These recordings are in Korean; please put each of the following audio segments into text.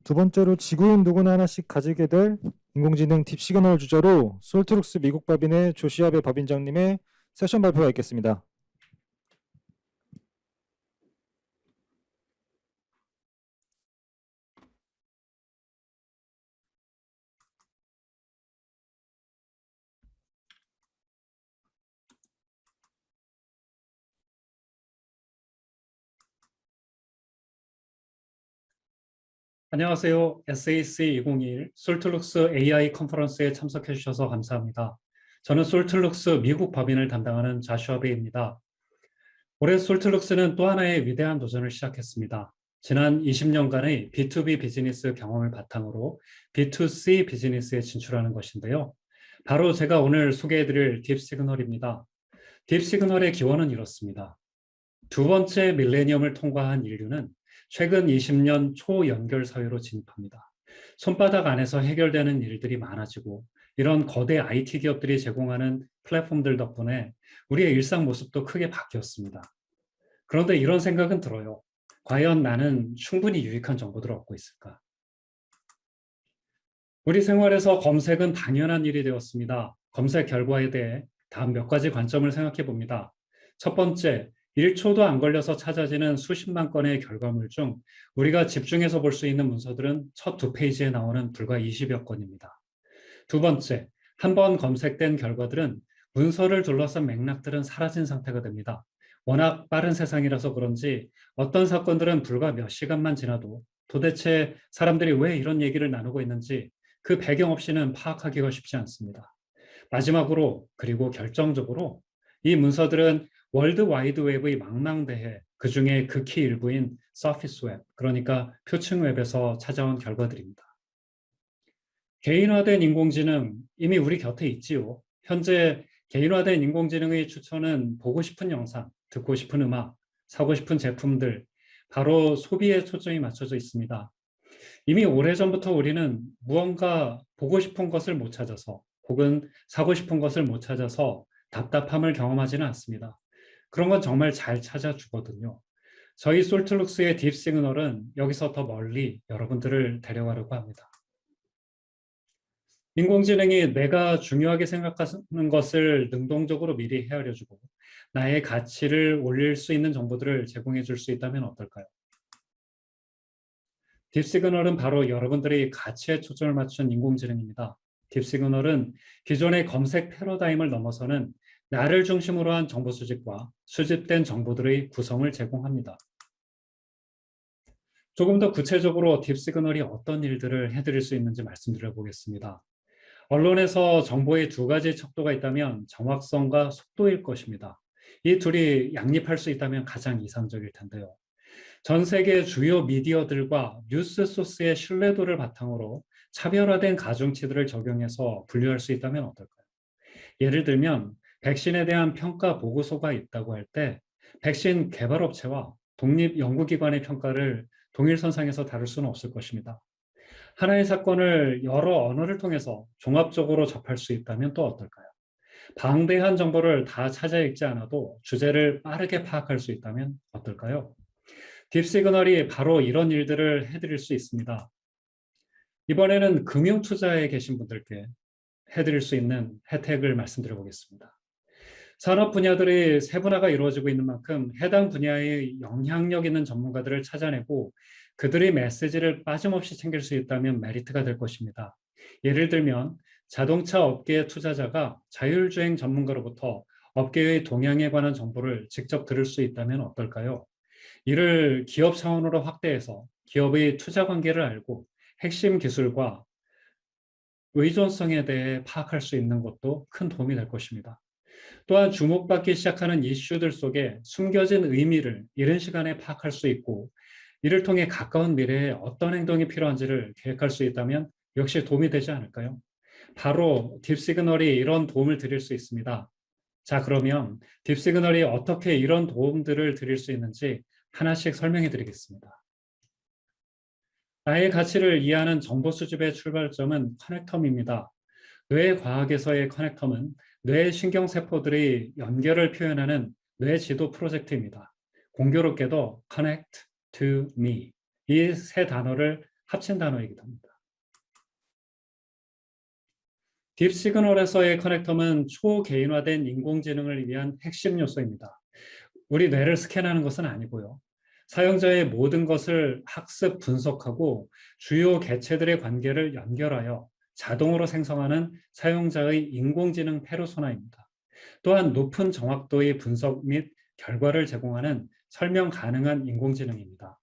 두 번째로 지구인 누구나 하나씩 가지게 될 인공지능 딥시그널 주제로 솔트룩스 미국 법인의 조시아베 법인장님의 세션 발표가 있겠습니다. 안녕하세요. SAC 2021 솔트룩스 AI 컨퍼런스에 참석해 주셔서 감사합니다. 저는 솔트룩스 미국 법인을 담당하는 자슈아 베이입니다. 올해 솔트룩스는 또 하나의 위대한 도전을 시작했습니다. 지난 20년간의 B2B 비즈니스 경험을 바탕으로 B2C 비즈니스에 진출하는 것인데요. 바로 제가 오늘 소개해드릴 딥시그널입니다. 딥시그널의 기원은 이렇습니다. 두 번째 밀레니엄을 통과한 인류는 최근 20년 초연결 사회로 진입합니다. 손바닥 안에서 해결되는 일들이 많아지고 이런 거대 IT 기업들이 제공하는 플랫폼들 덕분에 우리의 일상 모습도 크게 바뀌었습니다. 그런데 이런 생각은 들어요. 과연 나는 충분히 유익한 정보들을 얻고 있을까? 우리 생활에서 검색은 당연한 일이 되었습니다. 검색 결과에 대해 다음 몇 가지 관점을 생각해 봅니다. 첫 번째, 1초도 안 걸려서 찾아지는 수십만 건의 결과물 중 우리가 집중해서 볼 수 있는 문서들은 첫 두 페이지에 나오는 불과 20여 건입니다. 두 번째, 한 번 검색된 결과들은 문서를 둘러싼 맥락들은 사라진 상태가 됩니다. 워낙 빠른 세상이라서 그런지 어떤 사건들은 불과 몇 시간만 지나도 도대체 사람들이 왜 이런 얘기를 나누고 있는지 그 배경 없이는 파악하기가 쉽지 않습니다. 마지막으로 그리고 결정적으로 이 문서들은 월드 와이드 웹의 망망대해 그 중에 극히 일부인 서피스 웹, 그러니까 표층 웹에서 찾아온 결과들입니다. 개인화된 인공지능 이미 우리 곁에 있지요. 현재 개인화된 인공지능의 추천은 보고 싶은 영상, 듣고 싶은 음악, 사고 싶은 제품들, 바로 소비에 초점이 맞춰져 있습니다. 이미 오래전부터 우리는 무언가 보고 싶은 것을 못 찾아서 혹은 사고 싶은 것을 못 찾아서 답답함을 경험하지는 않습니다. 그런 건 정말 잘 찾아주거든요. 저희 솔트룩스의 딥 시그널은 여기서 더 멀리 여러분들을 데려가려고 합니다. 인공지능이 내가 중요하게 생각하는 것을 능동적으로 미리 헤아려주고 나의 가치를 올릴 수 있는 정보들을 제공해 줄 수 있다면 어떨까요? 딥시그널은 바로 여러분들이 가치에 초점을 맞춘 인공지능입니다. 딥시그널은 기존의 검색 패러다임을 넘어서는 나를 중심으로 한 정보 수집과 수집된 정보들의 구성을 제공합니다. 조금 더 구체적으로 딥시그널이 어떤 일들을 해드릴 수 있는지 말씀드려 보겠습니다. 언론에서 정보의 두 가지 척도가 있다면 정확성과 속도일 것입니다. 이 둘이 양립할 수 있다면 가장 이상적일 텐데요. 전 세계 주요 미디어들과 뉴스 소스의 신뢰도를 바탕으로 차별화된 가중치들을 적용해서 분류할 수 있다면 어떨까요? 예를 들면 백신에 대한 평가 보고서가 있다고 할 때 백신 개발업체와 독립연구기관의 평가를 동일선상에서 다룰 수는 없을 것입니다. 하나의 사건을 여러 언어를 통해서 종합적으로 접할 수 있다면 또 어떨까요? 방대한 정보를 다 찾아 읽지 않아도 주제를 빠르게 파악할 수 있다면 어떨까요? 딥시그널이 바로 이런 일들을 해드릴 수 있습니다. 이번에는 금융 투자에 계신 분들께 해드릴 수 있는 혜택을 말씀드려 보겠습니다. 산업 분야들이 세분화가 이루어지고 있는 만큼 해당 분야의 영향력 있는 전문가들을 찾아내고 그들의 메시지를 빠짐없이 챙길 수 있다면 메리트가 될 것입니다. 예를 들면 자동차 업계의 투자자가 자율주행 전문가로부터 업계의 동향에 관한 정보를 직접 들을 수 있다면 어떨까요? 이를 기업 차원으로 확대해서 기업의 투자 관계를 알고 핵심 기술과 의존성에 대해 파악할 수 있는 것도 큰 도움이 될 것입니다. 또한 주목받기 시작하는 이슈들 속에 숨겨진 의미를 이른 시간에 파악할 수 있고 이를 통해 가까운 미래에 어떤 행동이 필요한지를 계획할 수 있다면 역시 도움이 되지 않을까요? 바로 딥시그널이 이런 도움을 드릴 수 있습니다. 자, 그러면 딥시그널이 어떻게 이런 도움들을 드릴 수 있는지 하나씩 설명해 드리겠습니다. 나의 가치를 이해하는 정보 수집의 출발점은 커넥텀입니다. 뇌과학에서의 커넥텀은 뇌 신경세포들의 연결을 표현하는 뇌지도 프로젝트입니다. 공교롭게도 connect to me 이 세 단어를 합친 단어이기도 합니다. 딥시그널에서의 커넥텀은 초개인화된 인공지능을 위한 핵심 요소입니다. 우리 뇌를 스캔하는 것은 아니고요. 사용자의 모든 것을 학습, 분석하고 주요 개체들의 관계를 연결하여 자동으로 생성하는 사용자의 인공지능 페르소나입니다. 또한 높은 정확도의 분석 및 결과를 제공하는 설명 가능한 인공지능입니다.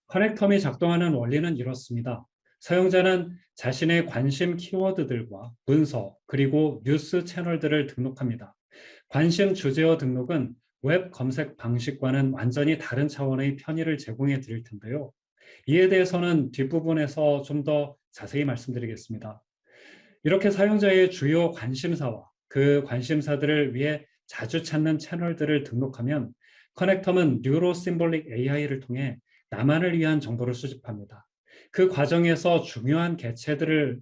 커넥텀이 작동하는 원리는 이렇습니다. 사용자는 자신의 관심 키워드들과 문서, 그리고 뉴스 채널들을 등록합니다. 관심 주제어 등록은 웹 검색 방식과는 완전히 다른 차원의 편의를 제공해 드릴 텐데요. 이에 대해서는 뒷부분에서 좀 더 자세히 말씀드리겠습니다. 이렇게 사용자의 주요 관심사와 그 관심사들을 위해 자주 찾는 채널들을 등록하면 커넥텀은 뉴로 심볼릭 AI를 통해 나만을 위한 정보를 수집합니다. 그 과정에서 중요한 개체들을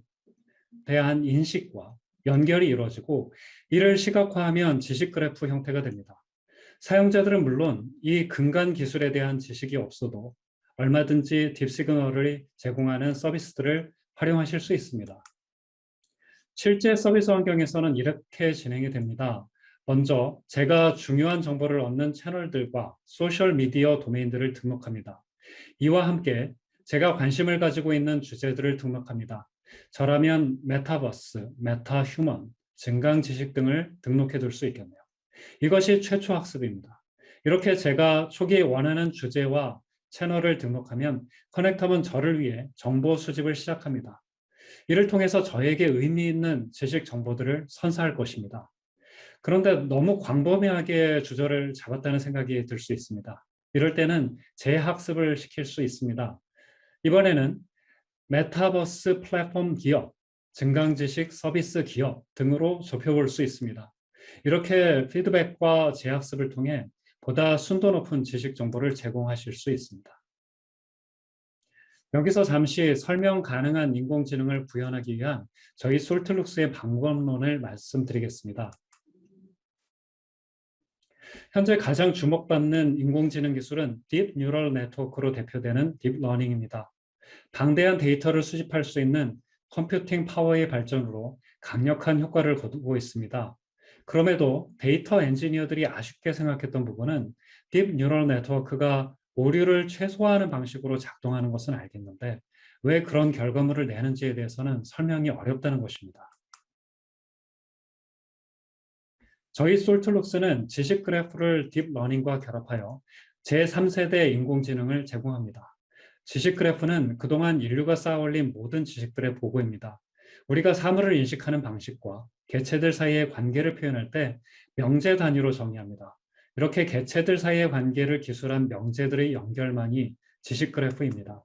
대한 인식과 연결이 이루어지고 이를 시각화하면 지식 그래프 형태가 됩니다. 사용자들은 물론 이 근간 기술에 대한 지식이 없어도 얼마든지 딥시그널을 제공하는 서비스들을 활용하실 수 있습니다. 실제 서비스 환경에서는 이렇게 진행이 됩니다. 먼저 제가 중요한 정보를 얻는 채널들과 소셜 미디어 도메인들을 등록합니다. 이와 함께 제가 관심을 가지고 있는 주제들을 등록합니다. 저라면 메타버스, 메타휴먼, 증강 지식 등을 등록해 둘 수 있겠네요. 이것이 최초 학습입니다. 이렇게 제가 초기에 원하는 주제와 채널을 등록하면 커넥텀은 저를 위해 정보 수집을 시작합니다. 이를 통해서 저에게 의미 있는 지식 정보들을 선사할 것입니다. 그런데 너무 광범위하게 주저를 잡았다는 생각이 들 수 있습니다. 이럴 때는 재학습을 시킬 수 있습니다. 이번에는 메타버스 플랫폼 기업, 증강지식 서비스 기업 등으로 좁혀볼 수 있습니다. 이렇게 피드백과 재학습을 통해 보다 순도 높은 지식 정보를 제공하실 수 있습니다. 여기서 잠시 설명 가능한 인공지능을 구현하기 위한 저희 솔트룩스의 방법론을 말씀드리겠습니다. 현재 가장 주목받는 인공지능 기술은 딥 뉴럴 네트워크로 대표되는 딥러닝입니다. 방대한 데이터를 수집할 수 있는 컴퓨팅 파워의 발전으로 강력한 효과를 거두고 있습니다. 그럼에도 데이터 엔지니어들이 아쉽게 생각했던 부분은 딥 뉴럴 네트워크가 오류를 최소화하는 방식으로 작동하는 것은 알겠는데 왜 그런 결과물을 내는지에 대해서는 설명이 어렵다는 것입니다. 저희 솔트룩스는 지식 그래프를 딥러닝과 결합하여 제3세대 인공지능을 제공합니다. 지식 그래프는 그동안 인류가 쌓아올린 모든 지식들의 보고입니다. 우리가 사물을 인식하는 방식과 개체들 사이의 관계를 표현할 때 명제 단위로 정의합니다. 이렇게 개체들 사이의 관계를 기술한 명제들의 연결만이 지식 그래프입니다.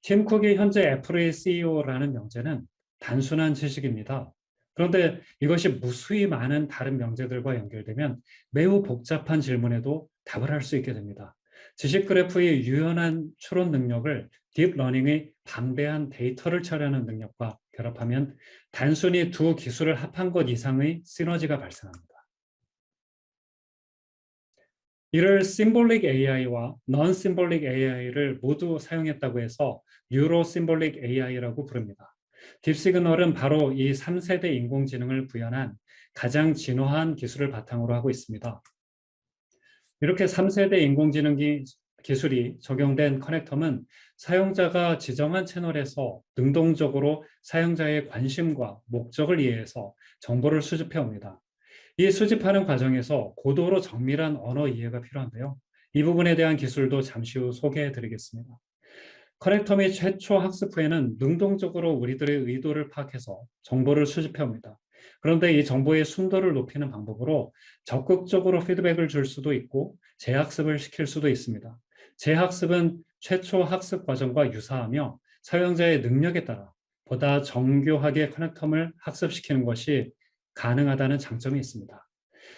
팀 쿡이 현재 애플의 CEO라는 명제는 단순한 지식입니다. 그런데 이것이 무수히 많은 다른 명제들과 연결되면 매우 복잡한 질문에도 답을 할 수 있게 됩니다. 지식 그래프의 유연한 추론 능력을 딥러닝의 방대한 데이터를 처리하는 능력과 결합하면 단순히 두 기술을 합한 것 이상의 시너지가 발생합니다. 이를 심볼릭 AI와 non 심볼릭 AI를 모두 사용했다고 해서 뉴로 심볼릭 AI라고 부릅니다. 딥시그널은 바로 이 3세대 인공지능을 구현한 가장 진화한 기술을 바탕으로 하고 있습니다. 이렇게 3세대 인공지능 기술이 적용된 커넥텀은 사용자가 지정한 채널에서 능동적으로 사용자의 관심과 목적을 이해해서 정보를 수집해 옵니다. 이 수집하는 과정에서 고도로 정밀한 언어 이해가 필요한데요. 이 부분에 대한 기술도 잠시 후 소개해 드리겠습니다. 커넥텀이 최초 학습 후에는 능동적으로 우리들의 의도를 파악해서 정보를 수집해 옵니다. 그런데 이 정보의 순도를 높이는 방법으로 적극적으로 피드백을 줄 수도 있고 재학습을 시킬 수도 있습니다. 재학습은 최초 학습 과정과 유사하며 사용자의 능력에 따라 보다 정교하게 커넥텀을 학습시키는 것이 가능하다는 장점이 있습니다.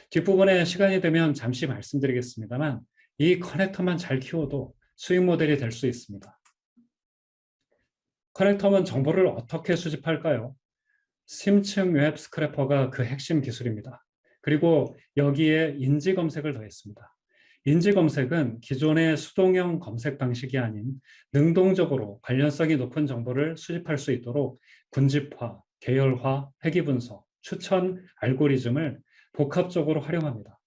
뒷부분에 시간이 되면 잠시 말씀드리겠습니다만 이 커넥터만 잘 키워도 수익 모델이 될 수 있습니다. 커넥텀은 정보를 어떻게 수집할까요? 심층 웹 스크래퍼가 그 핵심 기술입니다. 그리고 여기에 인지 검색을 더했습니다. 인지 검색은 기존의 수동형 검색 방식이 아닌 능동적으로 관련성이 높은 정보를 수집할 수 있도록 군집화, 계열화, 회귀 분석, 추천 알고리즘을 복합적으로 활용합니다.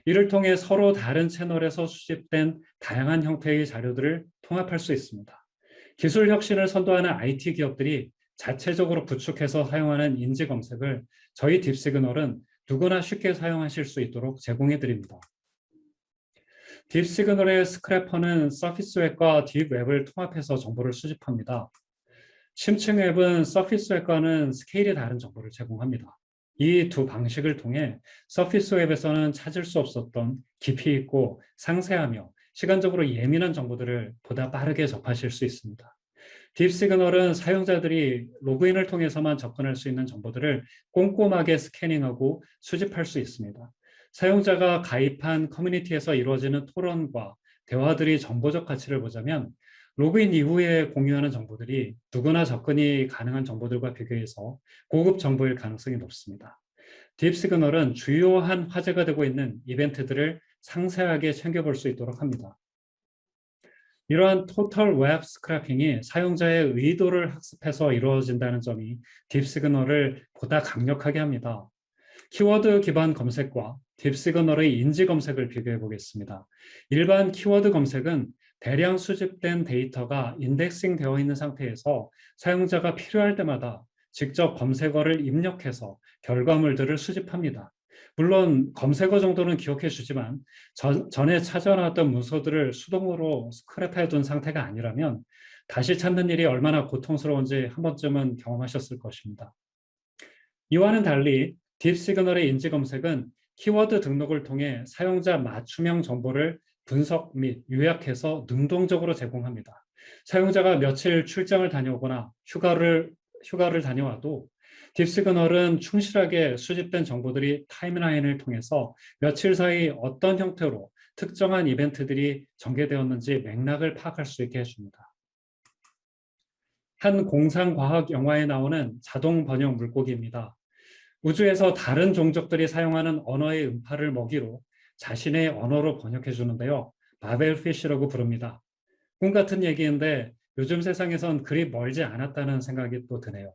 이를 통해 서로 다른 채널에서 수집된 다양한 형태의 자료들을 통합할 수 있습니다. 기술 혁신을 선도하는 IT 기업들이 자체적으로 구축해서 사용하는 인지 검색을 저희 딥시그널은 누구나 쉽게 사용하실 수 있도록 제공해 드립니다. 딥시그널의 스크래퍼는 서피스 웹과 딥웹을 통합해서 정보를 수집합니다. 심층 웹은 서피스 웹과는 스케일이 다른 정보를 제공합니다. 이 두 방식을 통해 서피스 웹에서는 찾을 수 없었던 깊이 있고 상세하며 시간적으로 예민한 정보들을 보다 빠르게 접하실 수 있습니다. 딥시그널은 사용자들이 로그인을 통해서만 접근할 수 있는 정보들을 꼼꼼하게 스캐닝하고 수집할 수 있습니다. 사용자가 가입한 커뮤니티에서 이루어지는 토론과 대화들이 정보적 가치를 보자면 로그인 이후에 공유하는 정보들이 누구나 접근이 가능한 정보들과 비교해서 고급 정보일 가능성이 높습니다. 딥시그널은 주요한 화제가 되고 있는 이벤트들을 상세하게 챙겨볼 수 있도록 합니다. 이러한 토탈 웹 스크래핑이 사용자의 의도를 학습해서 이루어진다는 점이 딥시그널을 보다 강력하게 합니다. 키워드 기반 검색과 딥시그널의 인지 검색을 비교해 보겠습니다. 일반 키워드 검색은 대량 수집된 데이터가 인덱싱 되어 있는 상태에서 사용자가 필요할 때마다 직접 검색어를 입력해서 결과물들을 수집합니다. 물론 검색어 정도는 기억해 주지만 전에 찾아나왔던 문서들을 수동으로 스크랩해 둔 상태가 아니라면 다시 찾는 일이 얼마나 고통스러운지 한 번쯤은 경험하셨을 것입니다. 이와는 달리 딥시그널의 인지 검색은 키워드 등록을 통해 사용자 맞춤형 정보를 분석 및 요약해서 능동적으로 제공합니다. 사용자가 며칠 출장을 다녀오거나 휴가를 다녀와도 딥시그널은 충실하게 수집된 정보들이 타임라인을 통해서 며칠 사이 어떤 형태로 특정한 이벤트들이 전개되었는지 맥락을 파악할 수 있게 해줍니다. 한 공상과학 영화에 나오는 자동 번역 물고기입니다. 우주에서 다른 종족들이 사용하는 언어의 음파를 먹이로 자신의 언어로 번역해 주는데요. 바벨피쉬라고 부릅니다. 꿈 같은 얘기인데 요즘 세상에선 그리 멀지 않았다는 생각이 또 드네요.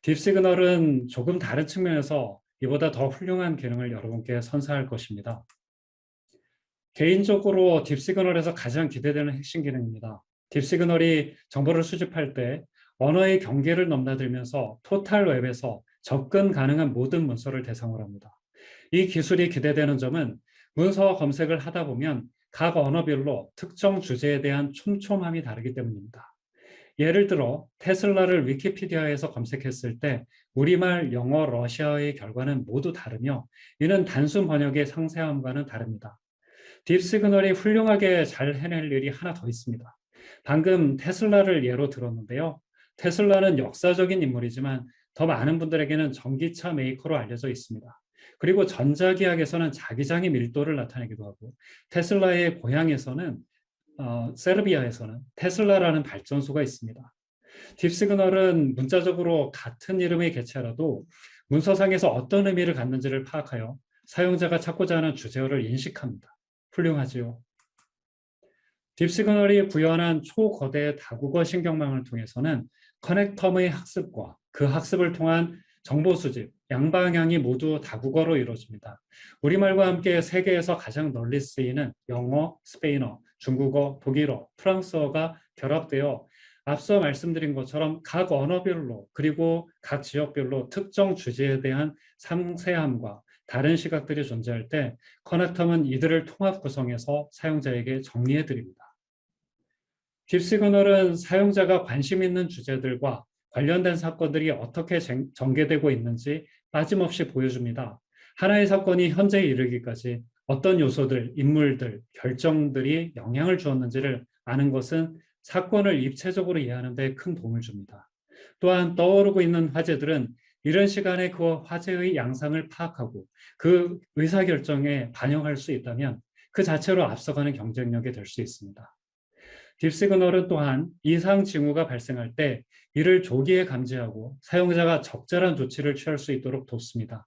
딥시그널은 조금 다른 측면에서 이보다 더 훌륭한 기능을 여러분께 선사할 것입니다. 개인적으로 딥시그널에서 가장 기대되는 핵심 기능입니다. 딥시그널이 정보를 수집할 때 언어의 경계를 넘나들면서 토탈 웹에서 접근 가능한 모든 문서를 대상으로 합니다. 이 기술이 기대되는 점은 문서 검색을 하다 보면 각 언어별로 특정 주제에 대한 촘촘함이 다르기 때문입니다. 예를 들어 테슬라를 위키피디아에서 검색했을 때 우리말, 영어, 러시아어의 결과는 모두 다르며 이는 단순 번역의 상세함과는 다릅니다. 딥시그널이 훌륭하게 잘 해낼 일이 하나 더 있습니다. 방금 테슬라를 예로 들었는데요. 테슬라는 역사적인 인물이지만 더 많은 분들에게는 전기차 메이커로 알려져 있습니다. 그리고 전자기학에서는 자기장의 밀도를 나타내기도 하고 테슬라의 고향에서는 세르비아에서는 테슬라라는 발전소가 있습니다. 딥시그널은 문자적으로 같은 이름의 개체라도 문서상에서 어떤 의미를 갖는지를 파악하여 사용자가 찾고자 하는 주제어를 인식합니다. 훌륭하지요. 딥시그널이 구현한 초거대 다국어 신경망을 통해서는 커넥텀의 학습과 그 학습을 통한 정보 수집, 양방향이 모두 다국어로 이루어집니다. 우리말과 함께 세계에서 가장 널리 쓰이는 영어, 스페인어, 중국어, 독일어, 프랑스어가 결합되어 앞서 말씀드린 것처럼 각 언어별로 그리고 각 지역별로 특정 주제에 대한 상세함과 다른 시각들이 존재할 때 커넥텀은 이들을 통합 구성해서 사용자에게 정리해 드립니다. 딥시그널은 사용자가 관심 있는 주제들과 관련된 사건들이 어떻게 전개되고 있는지 빠짐없이 보여줍니다. 하나의 사건이 현재에 이르기까지 어떤 요소들, 인물들, 결정들이 영향을 주었는지를 아는 것은 사건을 입체적으로 이해하는 데 큰 도움을 줍니다. 또한 떠오르고 있는 화제들은 이런 시간에 그 화제의 양상을 파악하고 그 의사결정에 반영할 수 있다면 그 자체로 앞서가는 경쟁력이 될 수 있습니다. 딥시그널은 또한 이상 징후가 발생할 때 이를 조기에 감지하고 사용자가 적절한 조치를 취할 수 있도록 돕습니다.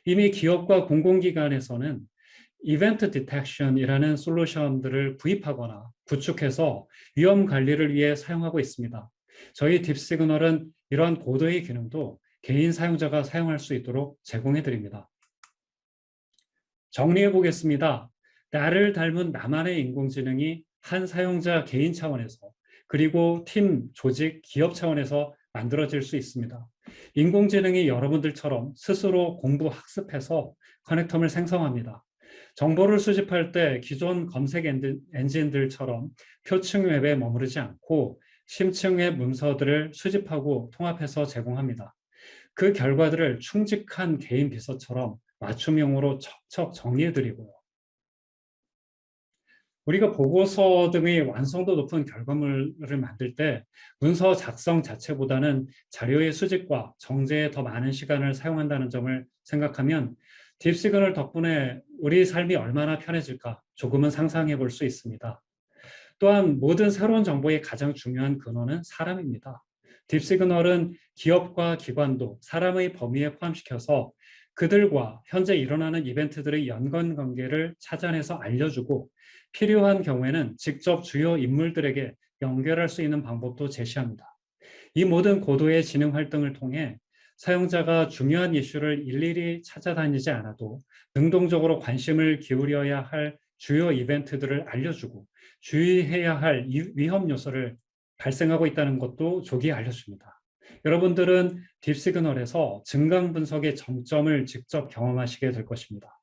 이미 기업과 공공기관에서는 이벤트 디텍션이라는 솔루션들을 구입하거나 구축해서 위험 관리를 위해 사용하고 있습니다. 저희 딥시그널은 이러한 고도의 기능도 개인 사용자가 사용할 수 있도록 제공해 드립니다. 정리해 보겠습니다. 나를 닮은 나만의 인공지능이 한 사용자 개인 차원에서 그리고 팀, 조직, 기업 차원에서 만들어질 수 있습니다. 인공지능이 여러분들처럼 스스로 공부, 학습해서 커넥텀을 생성합니다. 정보를 수집할 때 기존 검색 엔진들처럼 표층 웹에 머무르지 않고 심층 웹 문서들을 수집하고 통합해서 제공합니다. 그 결과들을 충직한 개인 비서처럼 맞춤형으로 척척 정리해드리고요. 우리가 보고서 등의 완성도 높은 결과물을 만들 때 문서 작성 자체보다는 자료의 수집과 정제에 더 많은 시간을 사용한다는 점을 생각하면 딥시그널 덕분에 우리 삶이 얼마나 편해질까 조금은 상상해 볼 수 있습니다. 또한 모든 새로운 정보의 가장 중요한 근원은 사람입니다. 딥시그널은 기업과 기관도 사람의 범위에 포함시켜서 그들과 현재 일어나는 이벤트들의 연관 관계를 찾아내서 알려주고 필요한 경우에는 직접 주요 인물들에게 연결할 수 있는 방법도 제시합니다. 이 모든 고도의 지능 활동을 통해 사용자가 중요한 이슈를 일일이 찾아다니지 않아도 능동적으로 관심을 기울여야 할 주요 이벤트들을 알려주고 주의해야 할 위험 요소를 발생하고 있다는 것도 조기에 알려줍니다. 여러분들은 딥시그널에서 증강 분석의 정점을 직접 경험하시게 될 것입니다.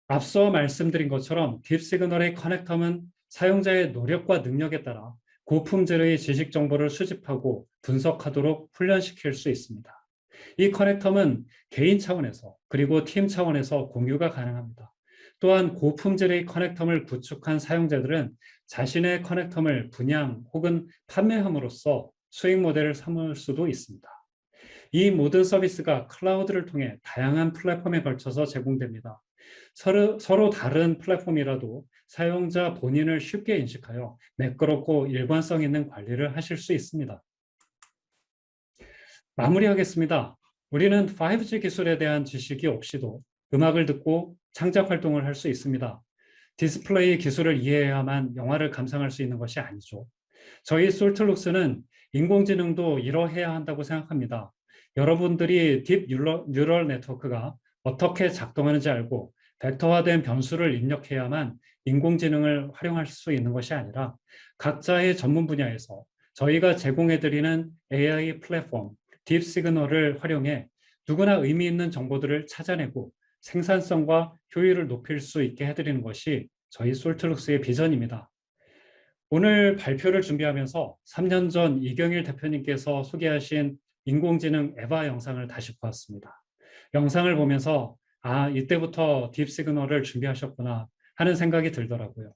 앞서 말씀드린 것처럼 딥시그널의 커넥텀은 사용자의 노력과 능력에 따라 고품질의 지식 정보를 수집하고 분석하도록 훈련시킬 수 있습니다. 이 커넥텀은 개인 차원에서 그리고 팀 차원에서 공유가 가능합니다. 또한 고품질의 커넥텀을 구축한 사용자들은 자신의 커넥텀을 분양 혹은 판매함으로써 수익 모델을 삼을 수도 있습니다. 이 모든 서비스가 클라우드를 통해 다양한 플랫폼에 걸쳐서 제공됩니다. 서로 다른 플랫폼이라도 사용자 본인을 쉽게 인식하여 매끄럽고 일관성 있는 관리를 하실 수 있습니다. 마무리하겠습니다. 우리는 5G 기술에 대한 지식이 없이도 음악을 듣고 창작 활동을 할 수 있습니다. 디스플레이 기술을 이해해야만 영화를 감상할 수 있는 것이 아니죠. 저희 솔트룩스는 인공지능도 이러해야 한다고 생각합니다. 여러분들이 딥 뉴럴 네트워크가 어떻게 작동하는지 알고 벡터화된 변수를 입력해야만 인공지능을 활용할 수 있는 것이 아니라 각자의 전문 분야에서 저희가 제공해드리는 AI 플랫폼 딥시그널을 활용해 누구나 의미 있는 정보들을 찾아내고 생산성과 효율을 높일 수 있게 해드리는 것이 저희 솔트룩스의 비전입니다. 오늘 발표를 준비하면서 3년 전 이경일 대표님께서 소개하신 인공지능 에바 영상을 다시 보았습니다. 영상을 보면서 이때부터 딥시그널을 준비하셨구나 하는 생각이 들더라고요.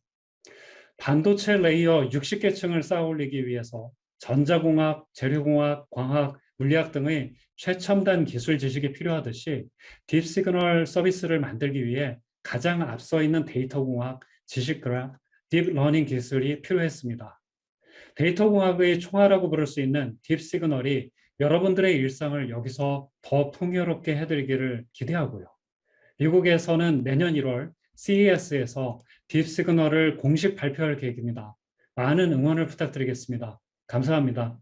반도체 레이어 60계층을 쌓아 올리기 위해서 전자공학, 재료공학, 광학, 물리학 등의 최첨단 기술 지식이 필요하듯이 딥시그널 서비스를 만들기 위해 가장 앞서 있는 데이터공학, 지식그래프, 딥러닝 기술이 필요했습니다. 데이터공학의 총알이라고 부를 수 있는 딥시그널이 여러분들의 일상을 여기서 더 풍요롭게 해드리기를 기대하고요. 미국에서는 내년 1월 CES에서 딥시그널을 공식 발표할 계획입니다. 많은 응원을 부탁드리겠습니다. 감사합니다.